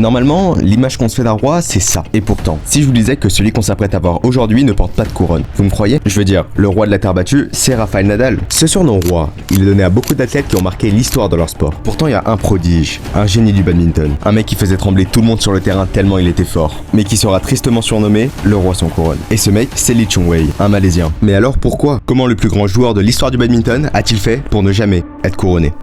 Normalement, l'image qu'on se fait d'un roi, c'est ça. Et pourtant, si je vous disais que celui qu'on s'apprête à voir aujourd'hui ne porte pas de couronne, vous me croyez? Je veux dire, le roi de la terre battue, c'est Rafael Nadal. Ce surnom roi, il est donné à beaucoup d'athlètes qui ont marqué l'histoire de leur sport. Pourtant, il y a un prodige, un génie du badminton, un mec qui faisait trembler tout le monde sur le terrain tellement il était fort, mais qui sera tristement surnommé le roi sans couronne. Et ce mec, c'est Lee Chong-wei, un Malaisien. Mais alors pourquoi? Comment le plus grand joueur de l'histoire du badminton a-t-il fait pour ne jamais être couronné?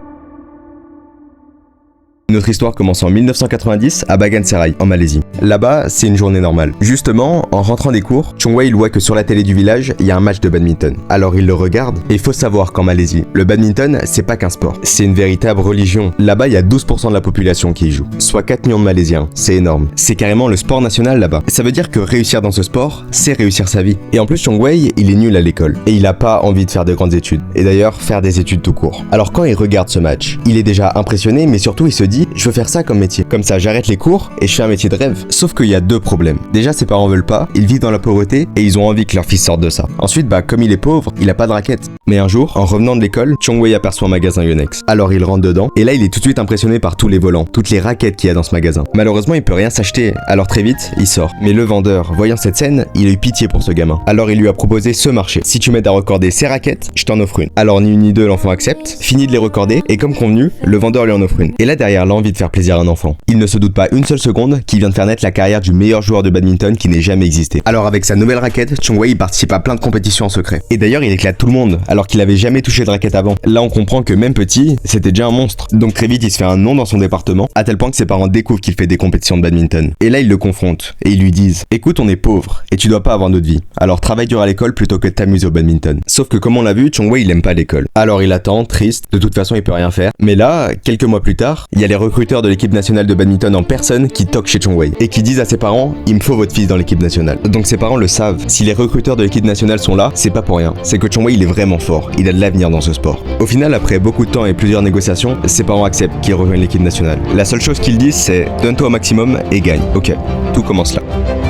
Notre histoire commence en 1990 à Bagan Serai, en Malaisie. Là-bas, c'est une journée normale. Justement, en rentrant des cours, Chong-wei voit que sur la télé du village, il y a un match de badminton. Alors il le regarde, et il faut savoir qu'en Malaisie, le badminton, c'est pas qu'un sport. C'est une véritable religion. Là-bas, il y a 12% de la population qui y joue, soit 4 millions de Malaisiens. C'est énorme. C'est carrément le sport national là-bas. Ça veut dire que réussir dans ce sport, c'est réussir sa vie. Et en plus, Chong-wei, il est nul à l'école. Et il a pas envie de faire de grandes études. Et d'ailleurs, faire des études tout court. Alors quand il regarde ce match, il est déjà impressionné, mais surtout il se dit, je veux faire ça comme métier. Comme ça, j'arrête les cours et je fais un métier de rêve. Sauf qu'il y a deux problèmes. Déjà, ses parents veulent pas, ils vivent dans la pauvreté et ils ont envie que leur fils sorte de ça. Ensuite, comme il est pauvre, il a pas de raquette. Mais un jour, en revenant de l'école, Chong-wei aperçoit un magasin Yonex. Alors il rentre dedans et là, il est tout de suite impressionné par tous les volants, toutes les raquettes qu'il y a dans ce magasin. Malheureusement, il peut rien s'acheter. Alors très vite, il sort. Mais le vendeur, voyant cette scène, il a eu pitié pour ce gamin. Alors il lui a proposé ce marché. Si tu m'aides à recorder ces raquettes, je t'en offre une. Alors ni une ni deux, l'enfant accepte, finit de les recorder et comme convenu, le vendeur lui en offre une. Et là derrière l'envie de faire plaisir à un enfant, il ne se doute pas une seule seconde qu'il vient de faire naître la carrière du meilleur joueur de badminton qui n'ait jamais existé. Alors avec sa nouvelle raquette, Chong-wei participe à plein de compétitions en secret. Et d'ailleurs, il éclate tout le monde, alors qu'il avait jamais touché de raquette avant. Là, on comprend que même petit, c'était déjà un monstre. Donc très vite, il se fait un nom dans son département, à tel point que ses parents découvrent qu'il fait des compétitions de badminton. Et là, ils le confrontent, et ils lui disent « Écoute, on est pauvre, et tu dois pas avoir notre vie. Alors travaille dur à l'école plutôt que de t'amuser au badminton. » Sauf que comme on l'a vu, Chong-wei, il aime pas l'école. Alors il attend, triste, de toute façon, il peut rien faire. Mais là, quelques mois plus tard, il y a les recruteurs de l'équipe nationale de badminton en personne qui toquent chez Chong-wei et qui disent à ses parents « Il me faut votre fils dans l'équipe nationale. » Donc ses parents le savent. Si les recruteurs de l'équipe nationale sont là, c'est pas pour rien. C'est que Chong-wei, il est vraiment fort. Il a de l'avenir dans ce sport. Au final, après beaucoup de temps et plusieurs négociations, ses parents acceptent qu'il rejoigne l'équipe nationale. La seule chose qu'ils disent, c'est « Donne-toi au maximum et gagne. » Ok, tout commence là.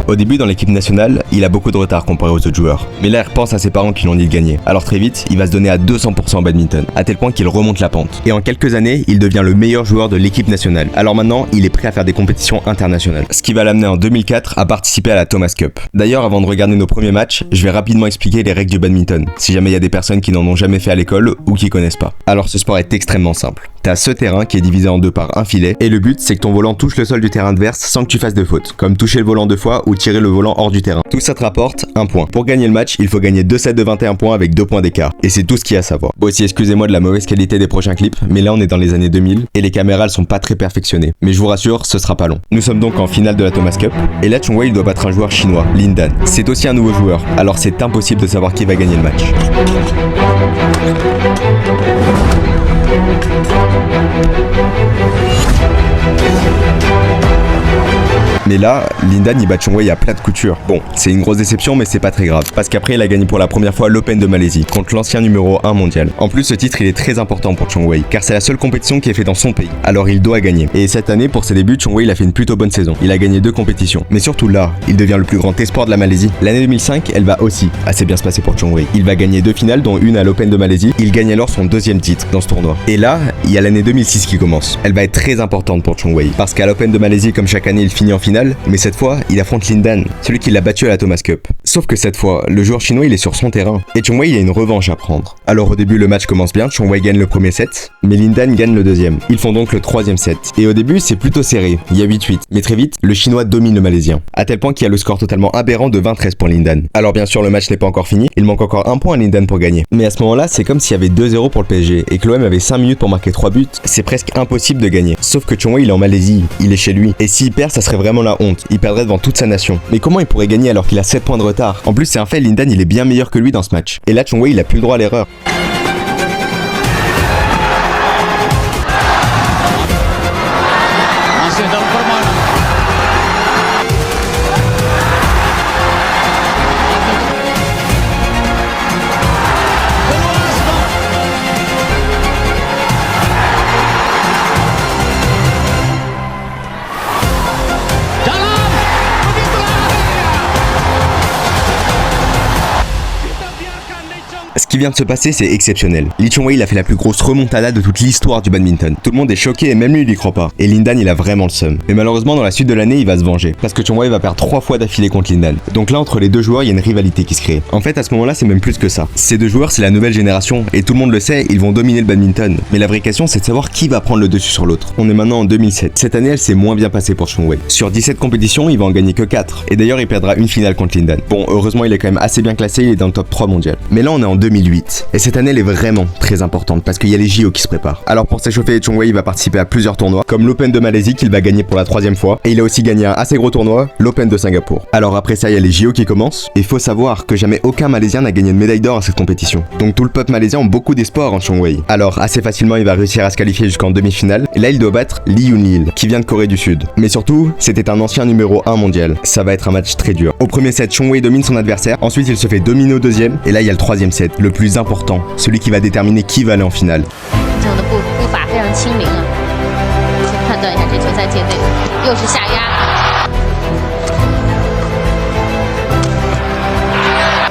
Au début, dans l'équipe nationale, il a beaucoup de retard comparé aux autres joueurs. Mais là, il repense à ses parents qui l'ont dit de gagner. Alors très vite, il va se donner à 200% en badminton, à tel point qu'il remonte la pente. Et en quelques années, il devient le meilleur joueur de l'équipe nationale. Alors maintenant, il est prêt à faire des compétitions internationales. Ce qui va l'amener en 2004 à participer à la Thomas Cup. D'ailleurs, avant de regarder nos premiers matchs, je vais rapidement expliquer les règles du badminton, si jamais il y a des personnes qui n'en ont jamais fait à l'école ou qui connaissent pas. Alors ce sport est extrêmement simple. T'as ce terrain qui est divisé en deux par un filet, et le but c'est que ton volant touche le sol du terrain adverse sans que tu fasses de faute, comme toucher le volant 2 fois ou tirer le volant hors du terrain. Tout ça te rapporte 1 point. Pour gagner le match, il faut gagner 2 sets de 21 points avec 2 points d'écart. Et c'est tout ce qu'il y a à savoir. Aussi, excusez-moi de la mauvaise qualité des prochains clips, mais là on est dans les années 2000, et les caméras elles sont pas très perfectionnées. Mais je vous rassure, ce sera pas long. Nous sommes donc en finale de la Thomas Cup, et là Chong-wei il doit battre un joueur chinois, Lin Dan. C'est aussi un nouveau joueur, alors c'est impossible de savoir qui va gagner le match. Mais là, Lin Dan il bat Chong-wei à plat de couture. Bon, c'est une grosse déception mais c'est pas très grave, parce qu'après il a gagné pour la première fois l'Open de Malaisie, contre l'ancien numéro 1 mondial. En plus ce titre il est très important pour Chong-wei, car c'est la seule compétition qui est faite dans son pays, alors il doit gagner. Et cette année pour ses débuts, Chong-wei il a fait une plutôt bonne saison, il a gagné 2 compétitions. Mais surtout là, il devient le plus grand espoir de la Malaisie. L'année 2005, elle va aussi assez bien se passer pour Chong-wei. Il va gagner 2 finales dont une à l'Open de Malaisie, il gagne alors son 2e titre dans ce tournoi. Et là, il y a l'année 2006 qui commence. Elle va être très importante pour Chong-wei, parce qu'à l'Open de Malaisie comme chaque année il finit en finale, mais cette fois il affronte Lin Dan, celui qui l'a battu à la Thomas Cup. Sauf que cette fois, le joueur chinois il est sur son terrain, et Chong-wei il a une revanche à prendre. Alors au début le match commence bien, Chong-wei gagne le premier set, mais Lin Dan gagne le deuxième. Ils font donc le 3e set. Et au début c'est plutôt serré, il y a 8-8, mais très vite, le chinois domine le malaisien, à tel point qu'il y a le score totalement aberrant de 20-13 pour Lin Dan. Alors bien sûr le match n'est pas encore fini, il manque encore 1 point à Lin Dan pour gagner. Mais à ce moment-là, c'est comme s'il y avait 2-0 pour le PSG, et que l'OM avait 5 minutes pour marquer 3 buts, c'est presque impossible de gagner. Sauf que Chong-wei il est en Malaisie, il est chez lui, et s'il perd ça serait vraiment la honte, il perdrait devant toute sa nation. Mais comment il pourrait gagner alors qu'il a 7 points de retard? En plus c'est un fait, Lin Dan il est bien meilleur que lui dans ce match. Et là Chong-wei il a plus le droit à l'erreur. Ce qui qui vient de se passer, c'est exceptionnel. Lee Chong-wei, il a fait la plus grosse remontada de toute l'histoire du badminton. Tout le monde est choqué et même lui, il y croit pas. Et Lin Dan, il a vraiment le seum. Mais malheureusement, dans la suite de l'année, il va se venger. Parce que Chong-wei va perdre 3 fois d'affilée contre Lin Dan. Donc là, entre les deux joueurs, il y a une rivalité qui se crée. En fait, à ce moment-là, c'est même plus que ça. Ces deux joueurs, c'est la nouvelle génération. Et tout le monde le sait, ils vont dominer le badminton. Mais la vraie question, c'est de savoir qui va prendre le dessus sur l'autre. On est maintenant en 2007. Cette année, elle s'est moins bien passée pour Chong-wei. Sur 17 compétitions, il va en gagner que 4. Et d'ailleurs, il perdra une finale contre Lin Dan. Bon, heureusement, il est quand même assez bien classé, il est dans le top 3 mondial. Mais là, on est en 2008. Et cette année, elle est vraiment très importante parce qu'il y a les JO qui se préparent. Alors pour s'échauffer, Chong-wei va participer à plusieurs tournois, comme l'Open de Malaisie qu'il va gagner pour la 3e fois. Et il a aussi gagné un assez gros tournoi, l'Open de Singapour. Alors après ça, il y a les JO qui commencent. Et faut savoir que jamais aucun Malaisien n'a gagné de médaille d'or à cette compétition. Donc tout le peuple malaisien a beaucoup d'espoir en Chong-wei. Alors assez facilement, il va réussir à se qualifier jusqu'en demi-finale. Et là, il doit battre Lee Yoon-il, qui vient de Corée du Sud. Mais surtout, c'était un ancien numéro 1 mondial. Ça va être un match très dur. Au premier set, Chong-wei domine son adversaire. Ensuite, il se fait dominer au deuxième. Et là, il y a le 3e set, le plus important, celui qui va déterminer qui va aller en finale.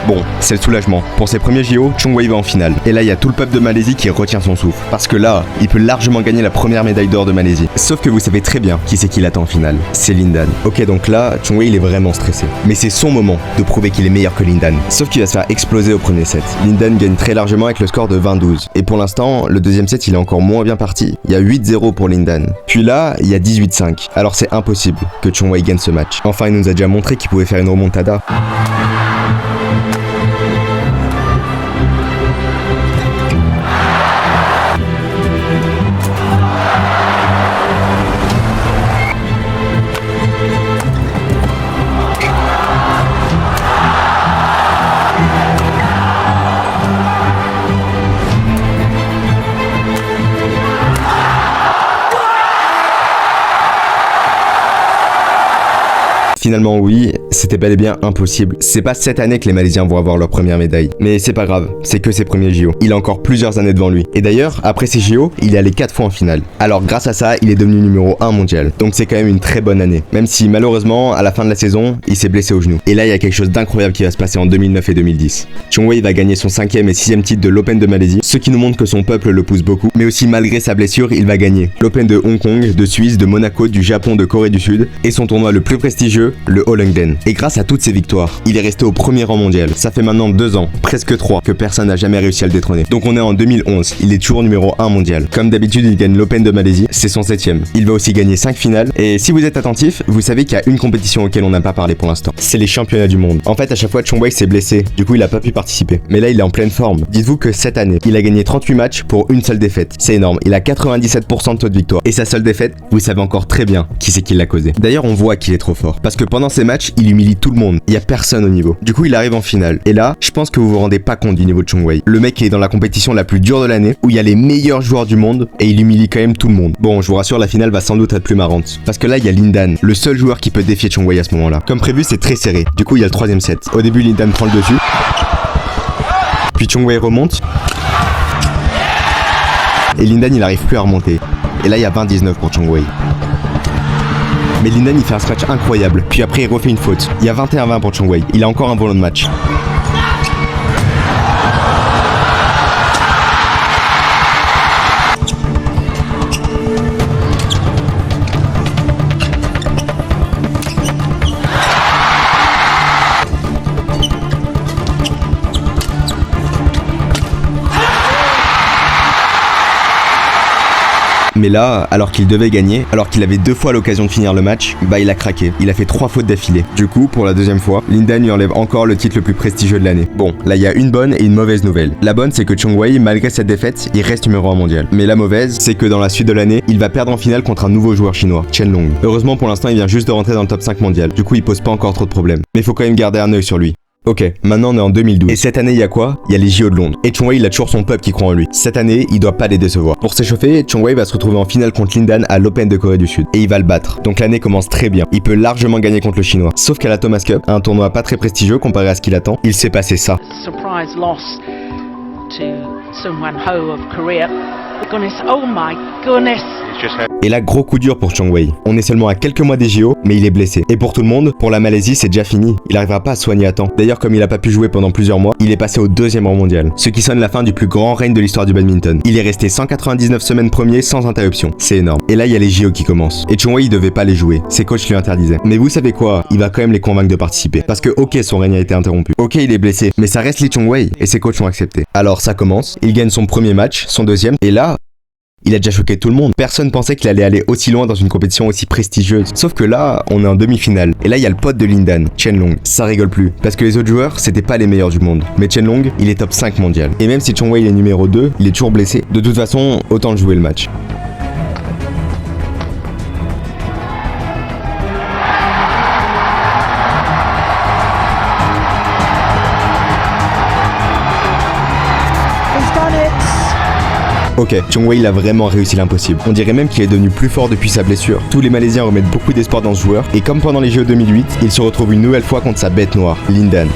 Bon, c'est le soulagement. Pour ses premiers JO, Chong-wei va en finale. Et là, il y a tout le peuple de Malaisie qui retient son souffle. Parce que là, il peut largement gagner la première médaille d'or de Malaisie. Sauf que vous savez très bien qui c'est qui l'attend en finale. C'est Lin Dan. Ok, donc là, Chong-wei, il est vraiment stressé. Mais c'est son moment de prouver qu'il est meilleur que Lin Dan. Sauf qu'il va se faire exploser au premier set. Lin Dan gagne très largement avec le score de 20-12. Et pour l'instant, le deuxième set, il est encore moins bien parti. Il y a 8-0 pour Lin Dan. Puis là, il y a 18-5. Alors c'est impossible que Chong-wei gagne ce match. Enfin, il nous a déjà montré qu'il pouvait faire une remontada. Finalement oui, c'était bel et bien impossible. C'est pas cette année que les Malaisiens vont avoir leur première médaille. Mais c'est pas grave, c'est que ses premiers JO. Il a encore plusieurs années devant lui. Et d'ailleurs, après ces JO, il est allé 4 fois en finale. Alors grâce à ça, il est devenu numéro 1 mondial. Donc c'est quand même une très bonne année. Même si malheureusement, à la fin de la saison, il s'est blessé au genou. Et là, il y a quelque chose d'incroyable qui va se passer en 2009 et 2010. Chong-wei va gagner son 5e et 6e titre de l'Open de Malaisie, ce qui nous montre que son peuple le pousse beaucoup. Mais aussi malgré sa blessure, il va gagner l'Open de Hong Kong, de Suisse, de Monaco, du Japon, de Corée du Sud et son tournoi le plus prestigieux, le All England. Et grâce à toutes ces victoires, il est resté au premier rang mondial. Ça fait maintenant 2 ans, presque 3, que personne n'a jamais réussi à le détrôner. Donc on est en 2011, il est toujours numéro 1 mondial. Comme d'habitude, il gagne l'Open de Malaisie, c'est son 7e. Il va aussi gagner 5 finales. Et si vous êtes attentif, vous savez qu'il y a une compétition auquel on n'a pas parlé pour l'instant. C'est les championnats du monde. En fait, à chaque fois, Chong-wei s'est blessé. Du coup, il a pas pu participer. Mais là, il est en pleine forme. Dites-vous que cette année, il a gagné 38 matchs pour une seule défaite. C'est énorme. Il a 97% de taux de victoire. Et sa seule défaite, vous savez encore très bien qui c'est qui l'a causé. D'ailleurs, on voit qu'il est trop fort. Parce que pendant ces matchs, il humilie tout le monde. Il y a personne au niveau. Du coup, il arrive en finale. Et là, je pense que vous vous rendez pas compte du niveau de Chong-wei. Le mec est dans la compétition la plus dure de l'année, où il y a les meilleurs joueurs du monde, et il humilie quand même tout le monde. Bon, je vous rassure, la finale va sans doute être plus marrante. Parce que là, il y a Lin Dan, le seul joueur qui peut défier Chong-wei à ce moment-là. Comme prévu, c'est très serré. Du coup, il y a le 3e set. Au début, Lin Dan prend le dessus. Puis Chong-wei remonte. Et Lin Dan, il arrive plus à remonter. Et là, il y a 20-19 pour Chong-wei. Mais Lin Dan, il fait un scratch incroyable. Puis après, il refait une faute. Il y a 21-20 pour Chong-wei. Il a encore un volant de match. Mais là, alors qu'il devait gagner, alors qu'il avait 2 fois l'occasion de finir le match, bah il a craqué. Il a fait 3 fautes d'affilée. Du coup, pour la 2e fois, Lin Dan lui enlève encore le titre le plus prestigieux de l'année. Bon, là il y a une bonne et une mauvaise nouvelle. La bonne, c'est que Chong-wei, malgré cette défaite, il reste numéro 1 mondial. Mais la mauvaise, c'est que dans la suite de l'année, il va perdre en finale contre un nouveau joueur chinois, Chen Long. Heureusement pour l'instant, il vient juste de rentrer dans le top 5 mondial. Du coup, il pose pas encore trop de problèmes. Mais il faut quand même garder un œil sur lui. Ok, maintenant on est en 2012. Et cette année, il y a quoi? Il y a les JO de Londres. Et Chong-wei, il a toujours son peuple qui croit en lui. Cette année, il doit pas les décevoir. Pour s'échauffer, Chong-wei va se retrouver en finale contre Lin Dan à l'Open de Corée du Sud. Et il va le battre. Donc l'année commence très bien. Il peut largement gagner contre le Chinois. Sauf qu'à la Thomas Cup, un tournoi pas très prestigieux comparé à ce qu'il attend, il s'est passé ça. Surprise loss to Sung Wan Ho of Korea. Goodness, oh my goodness. Et là, gros coup dur pour Zhong Wei. On est seulement à quelques mois des JO, mais il est blessé. Et pour tout le monde, pour la Malaisie, c'est déjà fini. Il n'arrivera pas à se soigner à temps. D'ailleurs, comme il a pas pu jouer pendant plusieurs mois, il est passé au 2e rang mondial. Ce qui sonne la fin du plus grand règne de l'histoire du badminton. Il est resté 199 semaines premier sans interruption. C'est énorme. Et là, il y a les JO qui commencent. Et Zhong Wei, il devait pas les jouer. Ses coachs lui interdisaient. Mais vous savez quoi? Il va quand même les convaincre de participer. Parce que ok, son règne a été interrompu. Ok, il est blessé. Mais ça reste Lee Zhong Wei. Et ses coachs ont accepté. Alors ça commence. Il gagne son premier match, son deuxième. Et là, il a déjà choqué tout le monde. Personne pensait qu'il allait aller aussi loin dans une compétition aussi prestigieuse. Sauf que là, on est en demi-finale. Et là, il y a le pote de Lindan, Chen Long. Ça rigole plus. Parce que les autres joueurs, c'était pas les meilleurs du monde. Mais Chen Long, il est top 5 mondial. Et même si Zhong Wei il est numéro 2, il est toujours blessé. De toute façon, autant le jouer le match. Ok, Zhong Wei il a vraiment réussi l'impossible. On dirait même qu'il est devenu plus fort depuis sa blessure. Tous les Malaisiens remettent beaucoup d'espoir dans ce joueur. Et comme pendant les JO 2008, il se retrouve une nouvelle fois contre sa bête noire, Lindan.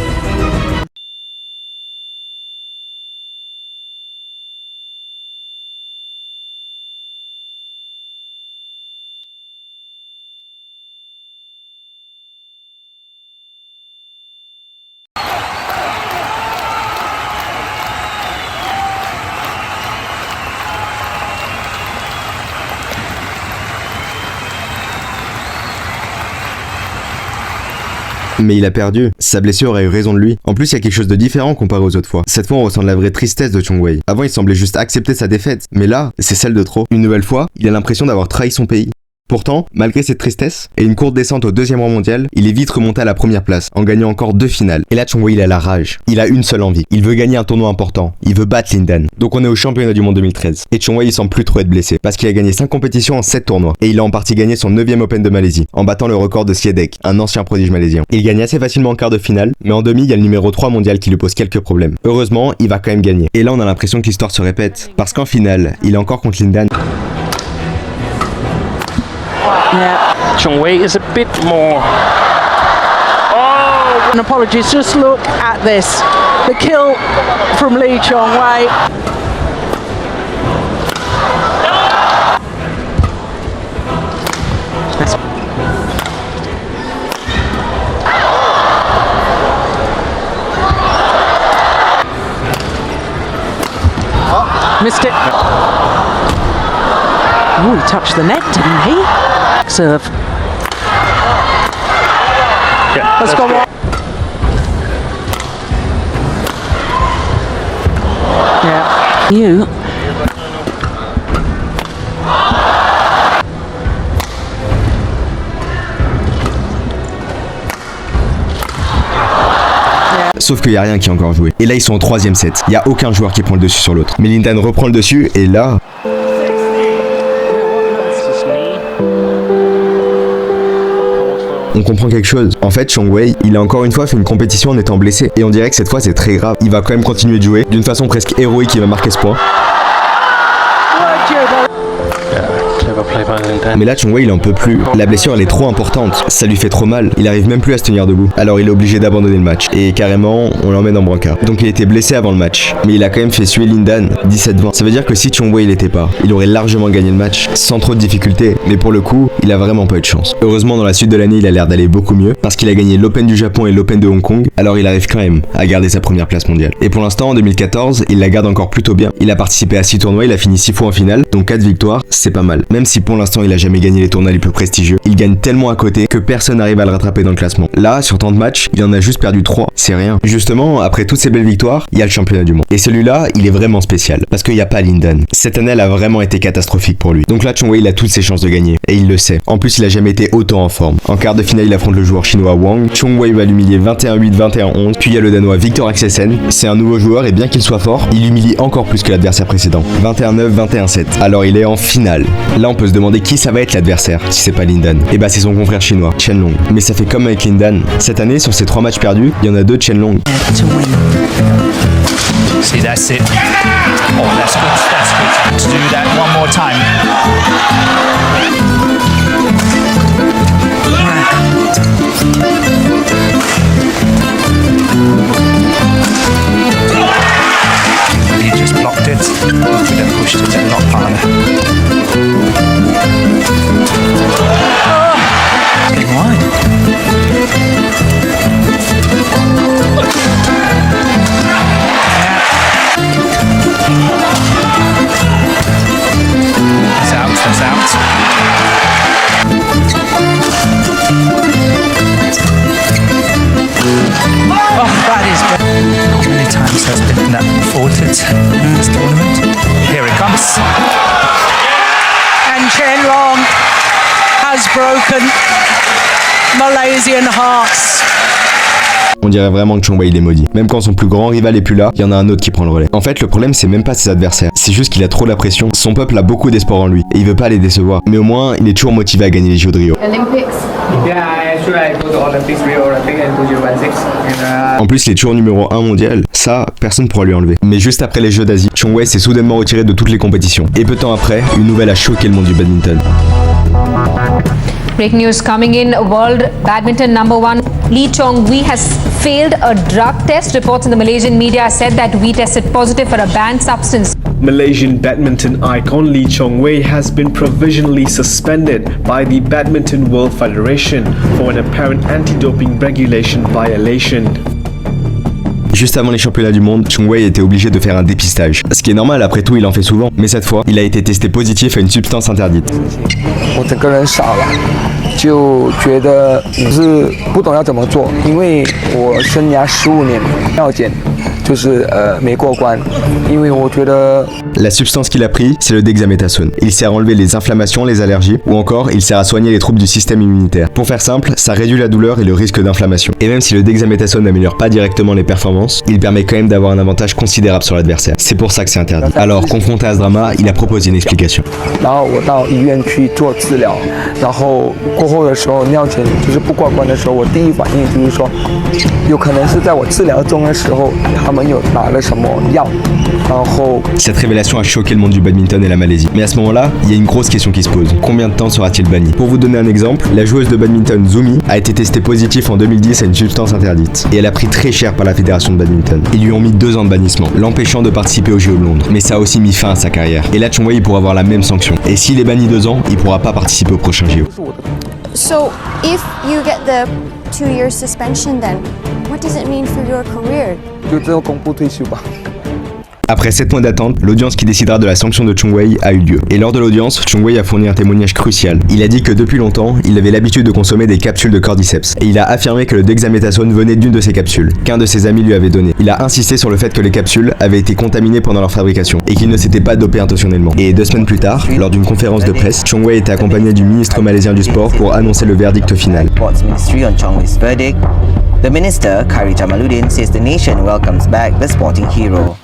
Mais il a perdu. Sa blessure aurait eu raison de lui. En plus, il y a quelque chose de différent comparé aux autres fois. Cette fois, on ressent de la vraie tristesse de Zhong Wei. Avant, il semblait juste accepter sa défaite. Mais là, c'est celle de trop. Une nouvelle fois, il a l'impression d'avoir trahi son pays. Pourtant, malgré cette tristesse et une courte descente au 2e rang mondial, il est vite remonté à la première place, en gagnant encore 2 finales. Et là, Zhong Wei, il a la rage. Il a une seule envie. Il veut gagner un tournoi important. Il veut battre Lindan. Donc on est au championnat du monde 2013. Et Zhong Wei, il semble plus trop être blessé, parce qu'il a gagné 5 compétitions en 7 tournois. Et il a en partie gagné son 9e Open de Malaisie, en battant le record de Siedek, un ancien prodige malaisien. Il gagne assez facilement en quart de finale, mais en demi, il y a le numéro 3 mondial qui lui pose quelques problèmes. Heureusement, il va quand même gagner. Et là, on a l'impression que l'histoire se répète, parce qu'en finale, il est encore contre Lindan. Yeah. Zhong Wei is a bit more. Oh! And apologies, just look at this. The kill from Lee Zhong Wei. Missed it. Oh, he touched the net, didn't he? Serve. Yeah, let's go on. Yeah. You. Sauf qu'il n'y a rien qui est encore joué. Et là, ils sont au 3e set. Il n'y a aucun joueur qui prend le dessus sur l'autre. Mais Lindan reprend le dessus, et là... On comprend quelque chose. En fait, Zhong Wei, il a encore une fois fait une compétition en étant blessé. Et on dirait que cette fois, c'est très grave. Il va quand même continuer de jouer. D'une façon presque héroïque, il va marquer ce point. Mais là, Zhong Wei, il en peut plus. La blessure, elle est trop importante. Ça lui fait trop mal. Il arrive même plus à se tenir debout. Alors, il est obligé d'abandonner le match. Et carrément, on l'emmène en brancard. Donc, il était blessé avant le match. Mais il a quand même fait suer Lindan 17-20. Ça veut dire que si Zhong Wei, il était pas, il aurait largement gagné le match. Sans trop de difficultés. Mais pour le coup, il a vraiment pas eu de chance. Heureusement, dans la suite de l'année, il a l'air d'aller beaucoup mieux. Parce qu'il a gagné l'Open du Japon et l'Open de Hong Kong. Alors, il arrive quand même à garder sa première place mondiale. Et pour l'instant, en 2014, il la garde encore plutôt bien. Il a participé à 6 tournois. Il a fini 6 fois en finale. Donc 4 victoires. C'est pas mal. Même si pour l'instant, il a jamais gagné les tournois les plus prestigieux. Il gagne tellement à côté que personne n'arrive à le rattraper dans le classement. Là, sur tant de matchs, il en a juste perdu 3. C'est rien. Justement, après toutes ces belles victoires, il y a le championnat du monde. Et celui-là, il est vraiment spécial. Parce qu'il n'y a pas Lindan. Cette année, elle a vraiment été catastrophique pour lui. Donc là, Zhong Wei, il a toutes ses chances de gagner. Et il le sait. En plus, il a jamais été autant en forme. En quart de finale, il affronte le joueur chinois Wang. Zhong Wei va l'humilier 21-8, 21-11. Puis il y a le danois Victor Axelsen. C'est un nouveau joueur et bien qu'il soit fort, il humilie encore plus que l'adversaire précédent. 21-9, 21-7. Alors il est en finale. Là, on peut se demander qui ça va être l'adversaire, si c'est pas Lindan. Et bah c'est son confrère chinois, Chen Long. Mais ça fait comme avec Lindan. Cette année, sur ses 3 matchs perdus, il y en a 2 Chen Long. See, that's it. Oh, that's good. That's good. To do that one more time. He just blocked it. Could have pushed it a lot harder. in this tournament. Here it comes. And Chen Long has broken Malaysian hearts. On dirait vraiment que Chong Wei il est maudit. Même quand son plus grand rival est plus là, il y en a un autre qui prend le relais. En fait, le problème c'est même pas ses adversaires, c'est juste qu'il a trop la pression. Son peuple a beaucoup d'espoir en lui et il veut pas les décevoir. Mais au moins, il est toujours motivé à gagner les Jeux de Rio. Olympics. Yeah, actually I go to Olympics, Rio Olympics in 2016. En plus, il est toujours numéro 1 mondial. Ça, personne pourra lui enlever. Mais juste après les Jeux d'Asie, Chong Wei s'est soudainement retiré de toutes les compétitions. Et peu de temps après, une nouvelle a choqué le monde du badminton. Breaking news coming in. World badminton number 1 Lee Chong-wei has failed a drug test. Reports in the Malaysian media said that Wei tested positive for a banned substance. Malaysian badminton icon Lee Chong-wei has been provisionally suspended by the Badminton World Federation for an apparent anti-doping regulation violation. Juste avant les championnats du monde, Chong Wei était obligé de faire un dépistage. Ce qui est normal, après tout, il en fait souvent. Mais cette fois, il a été testé positif à une substance interdite. 我整个人傻了，就觉得是不懂要怎么做，因为我生涯15年药检就是没过关，因为我觉得 La substance qu'il a pris, c'est le dexaméthasone. Il sert à enlever les inflammations, les allergies, ou encore il sert à soigner les troubles du système immunitaire. Pour faire simple, ça réduit la douleur et le risque d'inflammation. Et même si le dexaméthasone n'améliore pas directement les performances, il permet quand même d'avoir un avantage considérable sur l'adversaire. C'est pour ça que c'est interdit. Alors, confronté à ce drama, il a proposé une explication. 然后我到医院去做治疗，然后过后的时候尿检就是不过关的时候，我第一反应就是说，有可能是在我治疗中的时候，他们有拿了什么药，然后 Cette révélation a choqué le monde du badminton et la Malaisie. Mais à ce moment-là, il y a une grosse question qui se pose. Combien de temps sera-t-il banni? Pour vous donner un exemple, la joueuse de badminton Zumi a été testée positive en 2010 à une substance interdite. Et elle a pris très cher par la fédération de badminton. Ils lui ont mis 2 ans de bannissement, l'empêchant de participer aux Jeux de Londres. Mais ça a aussi mis fin à sa carrière. Et là, Chong Wei pourra avoir la même sanction. Et s'il est banni 2 ans, il pourra pas participer au prochain JO. So, if you get the 2-year suspension, then what does it mean for your career? 就最后公布退休吧。 Après 7 mois d'attente, l'audience qui décidera de la sanction de Chong Wei a eu lieu. Et lors de l'audience, Chong Wei a fourni un témoignage crucial. Il a dit que depuis longtemps, il avait l'habitude de consommer des capsules de cordyceps. Et il a affirmé que le dexaméthasone venait d'une de ces capsules, qu'un de ses amis lui avait donné. Il a insisté sur le fait que les capsules avaient été contaminées pendant leur fabrication et qu'il ne s'était pas dopé intentionnellement. Et 2 semaines plus tard, lors d'une conférence de presse, Chong Wei était accompagné du ministre malaisien du sport pour annoncer le verdict final. Sports Ministry on Chong Wei's verdict. The minister, Khairi Jamaluddin, says the nation welcomes back the sporting hero.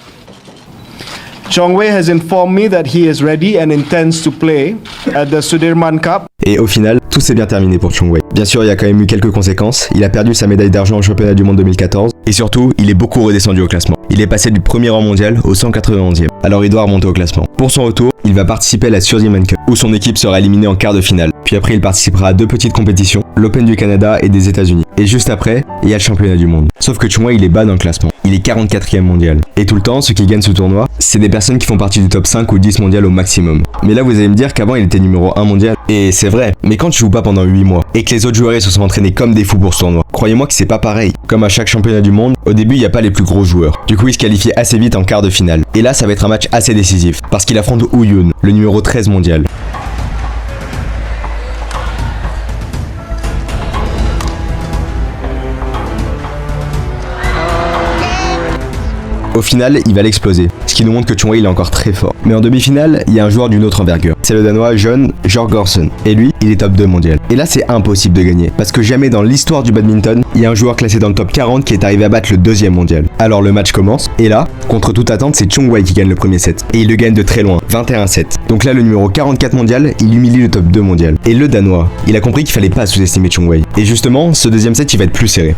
Chong Wei has informed me that he is ready and intends to play at the Sudirman Cup. Et au final, tout s'est bien terminé pour Chong Wei. Bien sûr, il y a quand même eu quelques conséquences. Il a perdu sa médaille d'argent au championnat du monde 2014. Et surtout, il est beaucoup redescendu au classement. Il est passé du premier rang mondial au 191e. Alors il doit remonter au classement. Pour son retour, il va participer à la Sudirman Cup, où son équipe sera éliminée en quart de finale. Puis après, il participera à 2 petites compétitions, l'Open du Canada et des États-Unis. Et juste après, il y a le championnat du monde. Sauf que Chong Wei, il est bas dans le classement. Il est 44e mondial. Et tout le temps, ceux qui gagnent ce tournoi, c'est des personnes qui font partie du top 5 ou 10 mondial au maximum. Mais là, vous allez me dire qu'avant, il était numéro 1 mondial. Et c'est vrai, mais quand tu joues pas pendant 8 mois, et que les autres joueurs se sont entraînés comme des fous pour ce tournoi, croyez-moi que c'est pas pareil. Comme à chaque championnat du monde, au début, il n'y a pas les plus gros joueurs. Du coup, il se qualifie assez vite en quart de finale. Et là, ça va être un match assez décisif, parce qu'il affronte Wu Yun, le numéro 13 mondial. Au final, il va l'exploser, ce qui nous montre que Chong Wei il est encore très fort. Mais en demi-finale, il y a un joueur d'une autre envergure. C'est le Danois Jon Jorgensen. Et lui, il est top 2 mondial. Et là, c'est impossible de gagner, parce que jamais dans l'histoire du badminton, il y a un joueur classé dans le top 40 qui est arrivé à battre le 2e mondial. Alors le match commence, et là, contre toute attente, c'est Chong Wei qui gagne le premier set. Et il le gagne de très loin, 21-7. Donc là, le numéro 44 mondial, il humilie le top 2 mondial. Et le Danois, il a compris qu'il fallait pas sous-estimer Chong Wei. Et justement, ce 2e set, il va être plus serré.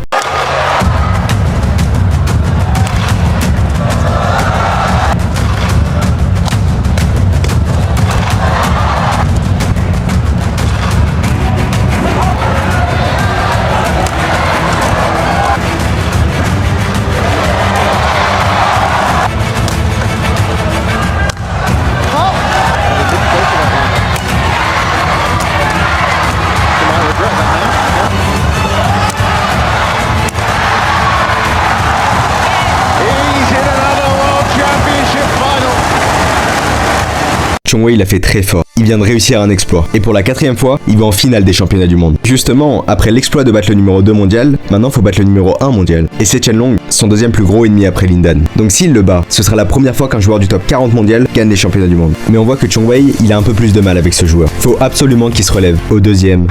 Chong Wei il a fait très fort. il vient de réussir un exploit. Et pour la 4e fois, il va en finale des championnats du monde. Justement, après l'exploit de battre le numéro 2 mondial, maintenant faut battre le numéro 1 mondial. Et c'est Chen Long, son deuxième plus gros ennemi après Lindan. Donc s'il le bat, ce sera la première fois qu'un joueur du top 40 mondial gagne les championnats du monde. Mais on voit que Chong Wei, il a un peu plus de mal avec ce joueur. Faut absolument qu'il se relève au deuxième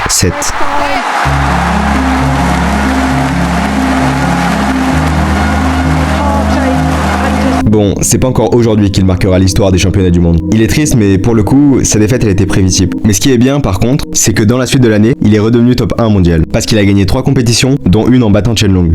set. Bon, c'est pas encore aujourd'hui qu'il marquera l'histoire des championnats du monde. Il est triste, mais pour le coup, sa défaite elle était prévisible. Mais ce qui est bien par contre, c'est que dans la suite de l'année, il est redevenu top 1 mondial. Parce qu'il a gagné 3 compétitions, dont une en battant Chen Long.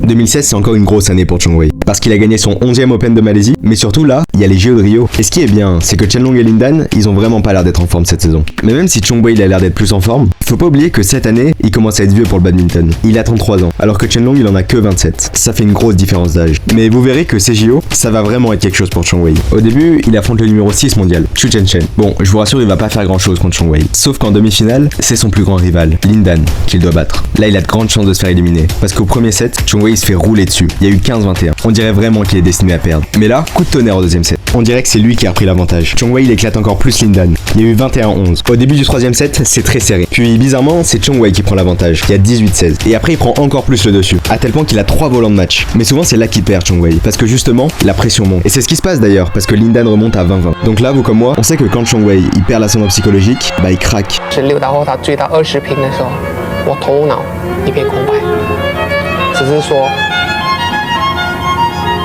2016, c'est encore une grosse année pour Chong Wei, parce qu'il a gagné son 11e Open de Malaisie, mais surtout là, il y a les JO de Rio. Et ce qui est bien, c'est que Chen Long et Lindan, ils ont vraiment pas l'air d'être en forme cette saison. Mais même si Chong Wei il a l'air d'être plus en forme, faut pas oublier que cette année, il commence à être vieux pour le badminton. Il a 33 ans, alors que Chen Long il en a que 27. Ça fait une grosse différence d'âge. Mais vous verrez que ces JO, ça va vraiment être quelque chose pour Chong Wei. Au début, il affronte le numéro 6 mondial, Xu Chenchen. Bon, je vous rassure, il va pas faire grand chose contre Chong Wei. Sauf qu'en demi-finale, c'est son plus grand rival, Lindan, qu'il doit battre. Là, il a de grandes chances de se faire éliminer, parce qu'au premier set, Chong Wei il se fait rouler dessus. Il y a eu 15-21. On dirait vraiment qu'il est destiné à perdre. Mais là, coup de tonnerre au deuxième set. On dirait que c'est lui qui a repris l'avantage. Chong Wei il éclate encore plus Lindan. Il y a eu 21-11. Au début du troisième set, c'est très serré. Puis bizarrement, c'est Chong Wei qui prend l'avantage. Il y a 18-16. Et après, il prend encore plus le dessus. À tel point qu'il a 3 volants de match. Mais souvent, c'est là qu'il perd Chong Wei. Parce que justement, la pression monte. Et c'est ce qui se passe d'ailleurs, parce que Lindan remonte à 20-20. Donc là, vous comme moi, on sait que quand Chong Wei il perd l'ascendant psychologique, bah il craque. 16打后他追到20平的时候，我头脑一片空白，只是说，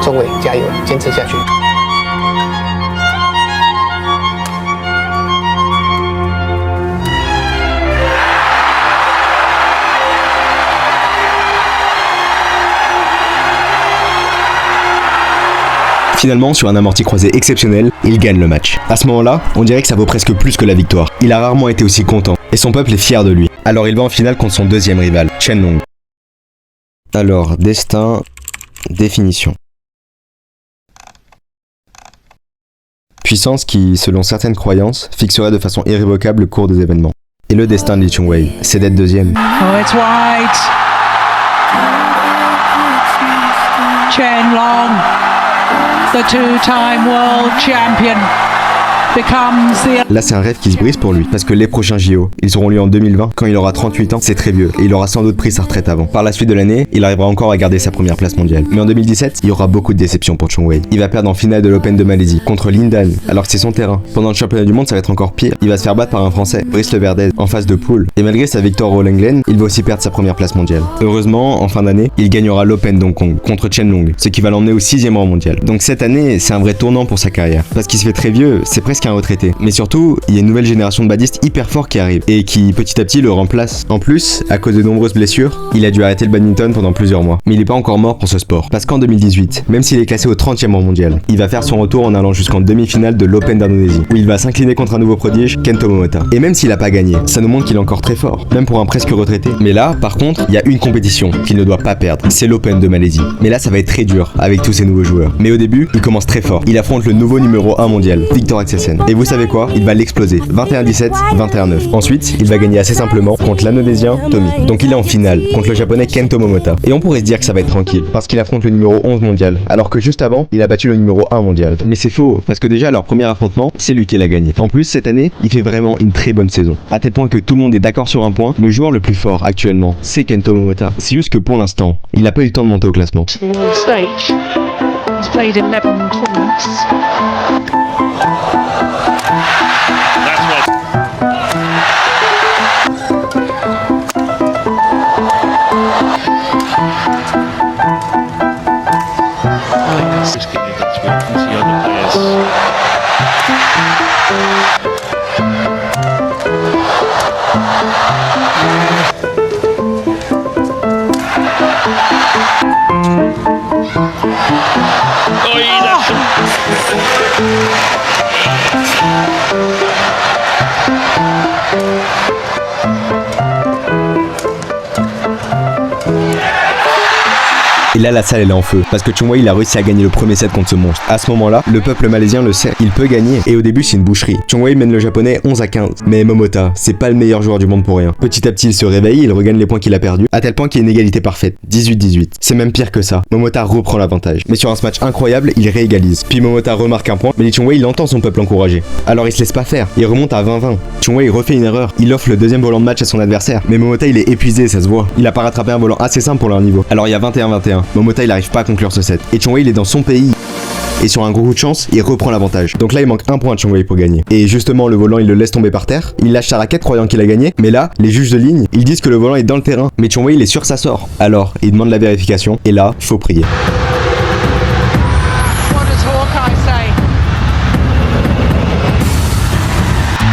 钟伟加油，坚持下去。 Finalement, sur un amorti croisé exceptionnel, il gagne le match. À ce moment-là, on dirait que ça vaut presque plus que la victoire. Il a rarement été aussi content, et son peuple est fier de lui. Alors il va en finale contre son deuxième rival, Chen Long. Alors, destin, définition. Puissance qui, selon certaines croyances, fixerait de façon irrévocable le cours des événements. Et le destin de Li Chongwei, c'est d'être deuxième. Oh, it's wide. Chen Long, the two-time world champion, becomes the... Là, c'est un rêve qui se brise pour lui, parce que les prochains JO, ils auront lieu en 2020, quand il aura 38 ans, c'est très vieux, et il aura sans doute pris sa retraite avant. Par la suite de l'année, il arrivera encore à garder sa première place mondiale. Mais en 2017, il y aura beaucoup de déceptions pour Chong Wei. Il va perdre en finale de l'Open de Malaisie, contre Lindan, alors que c'est son terrain. Pendant le championnat du monde, ça va être encore pire. Il va se faire battre par un Français, Brice Le Verdez, en phase de poule. Et malgré sa victoire au Roland Glen, il va aussi perdre sa première place mondiale. Heureusement, en fin d'année, il gagnera l'Open d'Hong Kong, contre Chen Long, ce qui va l'emmener au 6e rang mondial. Donc cette année, c'est un vrai tournant pour sa carrière. Parce qu'il se fait très vieux, c'est presque un retraité. Mais surtout, il y a une nouvelle génération de badistes hyper forts qui arrive et qui petit à petit le remplace. En plus, à cause de nombreuses blessures, il a dû arrêter le badminton pendant plusieurs mois. Mais il est pas encore mort pour ce sport. Parce qu'en 2018, même s'il est classé au 30e rang mondial, il va faire son retour en allant jusqu'en demi-finale de l'Open d'Indonésie, où il va s'incliner contre un nouveau prodige, Kento Momota. Et même s'il a pas gagné, ça nous montre qu'il est encore très fort, même pour un presque retraité. Mais là, par contre, il y a une compétition qu'il ne doit pas perdre, c'est l'Open de Malaisie. Mais là, ça va être très dur avec tous ces nouveaux joueurs. Mais au début, il commence très fort. Il affronte le nouveau numéro 1 mondial, Victor Axelsen. Et vous savez quoi? Il va l'exploser. 21-17, 21-9. Ensuite, il va gagner assez simplement contre l'Indonésien Tommy. Donc il est en finale contre le japonais Kento Momota. Et on pourrait se dire que ça va être tranquille parce qu'il affronte le numéro 11 mondial, alors que juste avant, il a battu le numéro 1 mondial. Mais c'est faux, parce que déjà leur premier affrontement, c'est lui qui l'a gagné. En plus, cette année, il fait vraiment une très bonne saison. À tel point que tout le monde est d'accord sur un point, le joueur le plus fort actuellement, c'est Kento Momota. C'est juste que pour l'instant, il n'a pas eu le temps de monter au classement. Oh, Et là la salle elle est en feu, parce que Chong Wei il a réussi à gagner le premier set contre ce monstre. À ce moment là, le peuple malaisien le sait, il peut gagner, et au début c'est une boucherie. Chong Wei mène le japonais 11-15, mais Momota, c'est pas le meilleur joueur du monde pour rien. Petit à petit il se réveille, il regagne les points qu'il a perdus, à tel point qu'il y a une égalité parfaite, 18-18. C'est même pire que ça, Momota reprend l'avantage. Mais sur un match incroyable, il réégalise. Puis Momota remarque un point, mais Chong Wei il entend son peuple encourager. Alors il se laisse pas faire, il remonte à 20-20. Chong Wei refait une erreur, il offre le deuxième volant de match à son adversaire, mais Momota il est épuisé, ça se voit. Il a pas rattrapé un volant assez simple pour leur niveau. Alors il y a 21-21, Momota il arrive pas à conclure ce set. Et Chong Wei il est dans son pays. Et sur un gros coup de chance, il reprend l'avantage. Donc là il manque un point à Chong Wei pour gagner. Et justement le volant il le laisse tomber par terre, il lâche sa raquette croyant qu'il a gagné, mais là, les juges de ligne, ils disent que le volant est dans le terrain, mais Chong Wei il est sûr que ça sort. Alors, il demande la vérification, et là, faut prier. What does Hawkeye say?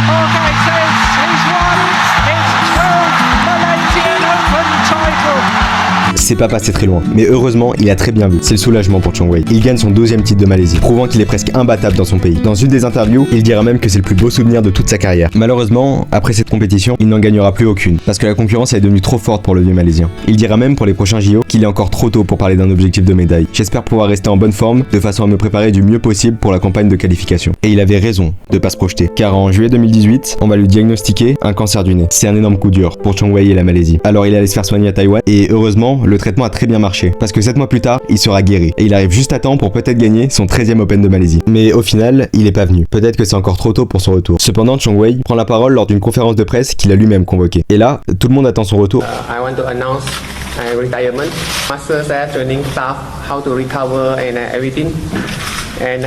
Hawkeye says he's won his 12th Malaysian Open title. C'est pas passé très loin, mais heureusement, il a très bien vu. C'est le soulagement pour Chong Wei. Il gagne son 12e titre de Malaisie, prouvant qu'il est presque imbattable dans son pays. Dans une des interviews, il dira même que c'est le plus beau souvenir de toute sa carrière. Malheureusement, après cette compétition, il n'en gagnera plus aucune, parce que la concurrence est devenue trop forte pour le vieux Malaisien. Il dira même pour les prochains JO qu'il est encore trop tôt pour parler d'un objectif de médaille. J'espère pouvoir rester en bonne forme, de façon à me préparer du mieux possible pour la campagne de qualification. Et il avait raison de pas se projeter, car en juillet 2018, on va lui diagnostiquer un cancer du nez. C'est un énorme coup dur pour Chong Wei et la Malaisie. Alors il est allé se faire soigner à Taïwan, et heureusement, le traitement a très bien marché, parce que 7 mois plus tard, il sera guéri, et il arrive juste à temps pour peut-être gagner son 13e Open de Malaisie. Mais au final, il est pas venu. Peut-être que c'est encore trop tôt pour son retour. Cependant, Chong Wei prend la parole lors d'une conférence de presse qu'il a lui-même convoquée. Et là, tout le monde attend son retour. I want to announce my retirement. Master training staff how to recover and everything. And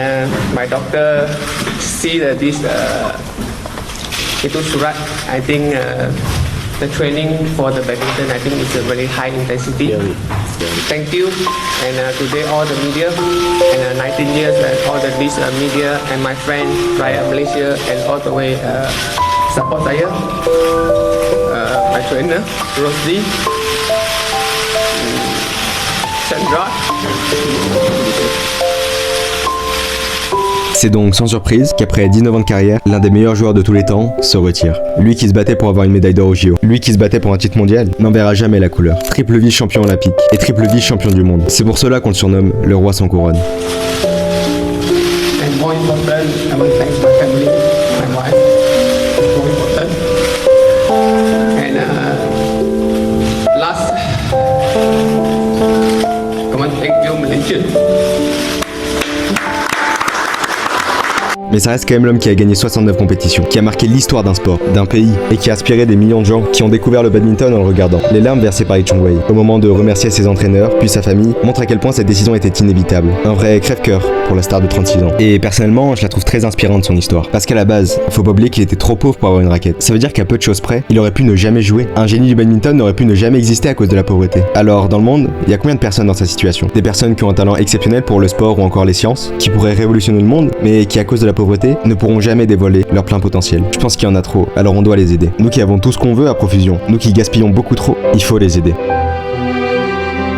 my doctor see that this itu surat. I think the training for the badminton, I think it's a very high intensity. Thank you. And today all the media and 19 years all the this media and my friend via Malaysia and all the way support saya. My trainer Rosli, Chandra. C'est donc sans surprise qu'après 19 ans de carrière, l'un des meilleurs joueurs de tous les temps se retire. Lui qui se battait pour avoir une médaille d'or au JO, lui qui se battait pour un titre mondial, n'en verra jamais la couleur. Triple vice-champion olympique et triple vice-champion du monde. C'est pour cela qu'on le surnomme le roi sans couronne. And more important, I want to thank my family, my wife. More important. And last, I want to thank you, Malaysia. Mais ça reste quand même l'homme qui a gagné 69 compétitions, qui a marqué l'histoire d'un sport, d'un pays, et qui a inspiré des millions de gens qui ont découvert le badminton en le regardant. Les larmes versées par Chong Wei, au moment de remercier ses entraîneurs, puis sa famille, montrent à quel point cette décision était inévitable. Un vrai crève-cœur pour la star de 36 ans. Et personnellement, je la trouve très inspirante son histoire. Parce qu'à la base, faut pas oublier qu'il était trop pauvre pour avoir une raquette. Ça veut dire qu'à peu de choses près, il aurait pu ne jamais jouer. Un génie du badminton aurait pu ne jamais exister à cause de la pauvreté. Alors, dans le monde, il y a combien de personnes dans sa situation? Des personnes qui ont un talent exceptionnel pour le sport ou encore les sciences, qui pourraient révolutionner le monde, mais qui à cause de la pauvreté, ne pourront jamais dévoiler leur plein potentiel. Je pense qu'il y en a trop, alors on doit les aider. Nous qui avons tout ce qu'on veut à profusion, nous qui gaspillons beaucoup trop, il faut les aider.